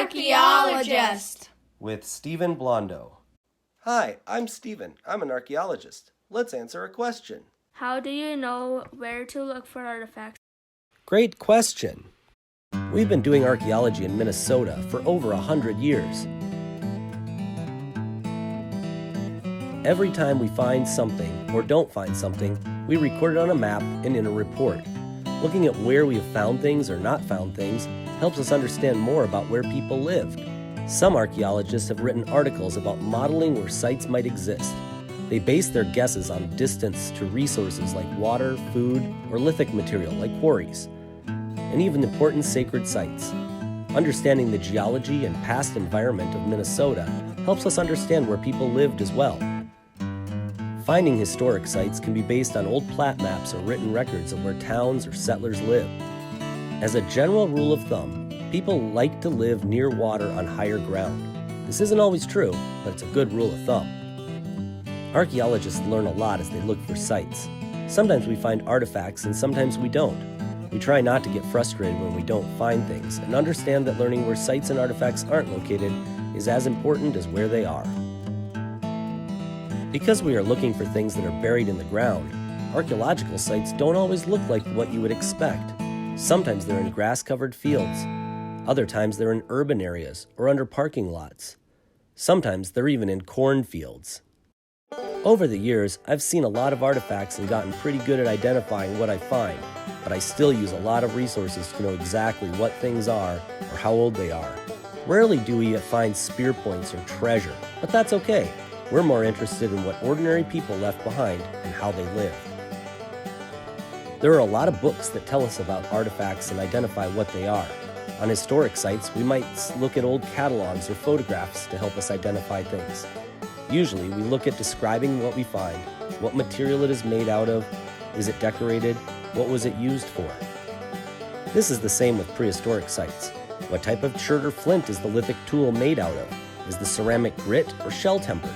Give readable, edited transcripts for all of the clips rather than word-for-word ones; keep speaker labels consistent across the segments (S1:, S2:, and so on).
S1: Archaeologist
S2: with Stephen Blondo. Hi, I'm Stephen. I'm an archaeologist. Let's answer a question.
S3: How do you know where to look for artifacts?
S2: Great question. We've been doing archaeology in Minnesota for over 100 years. Every time we find something or don't find something, we record it on a map and in a report. Looking at where we have found things or not found things helps us understand more about where people lived. Some archaeologists have written articles about modeling where sites might exist. They base their guesses on distance to resources like water, food, or lithic material like quarries, and even important sacred sites. Understanding the geology and past environment of Minnesota helps us understand where people lived as well. Finding historic sites can be based on old plat maps or written records of where towns or settlers lived. As a general rule of thumb, people like to live near water on higher ground. This isn't always true, but it's a good rule of thumb. Archaeologists learn a lot as they look for sites. Sometimes we find artifacts and sometimes we don't. We try not to get frustrated when we don't find things and understand that learning where sites and artifacts aren't located is as important as where they are. Because we are looking for things that are buried in the ground, archaeological sites don't always look like what you would expect. Sometimes they're in grass-covered fields. Other times they're in urban areas or under parking lots. Sometimes they're even in cornfields. Over the years, I've seen a lot of artifacts and gotten pretty good at identifying what I find, but I still use a lot of resources to know exactly what things are or how old they are. Rarely do we find spear points or treasure, but that's okay. We're more interested in what ordinary people left behind and how they lived. There are a lot of books that tell us about artifacts and identify what they are. On historic sites, we might look at old catalogs or photographs to help us identify things. Usually, we look at describing what we find, what material it is made out of, is it decorated, what was it used for. This is the same with prehistoric sites. What type of chert or flint is the lithic tool made out of? Is the ceramic grit or shell tempered?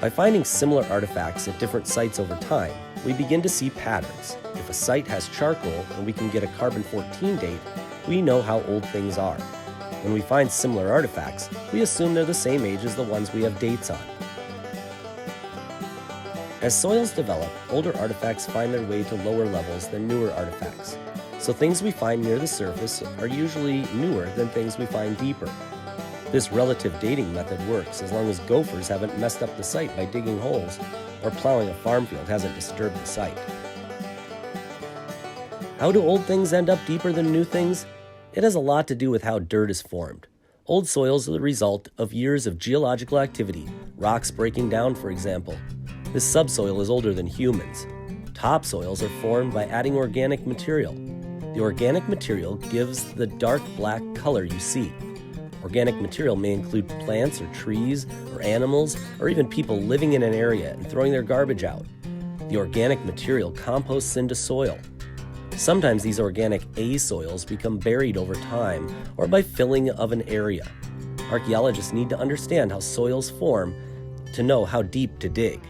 S2: By finding similar artifacts at different sites over time, we begin to see patterns. If a site has charcoal and we can get a carbon-14 date, we know how old things are. When we find similar artifacts, we assume they're the same age as the ones we have dates on. As soils develop, older artifacts find their way to lower levels than newer artifacts. So things we find near the surface are usually newer than things we find deeper. This relative dating method works as long as gophers haven't messed up the site by digging holes or plowing a farm field hasn't disturbed the site. How do old things end up deeper than new things? It has a lot to do with how dirt is formed. Old soils are the result of years of geological activity, rocks breaking down, for example. This subsoil is older than humans. Topsoils are formed by adding organic material. The organic material gives the dark black color you see. Organic material may include plants or trees or animals or even people living in an area and throwing their garbage out. The organic material composts into soil. Sometimes these organic A soils become buried over time or by filling of an area. Archaeologists need to understand how soils form to know how deep to dig.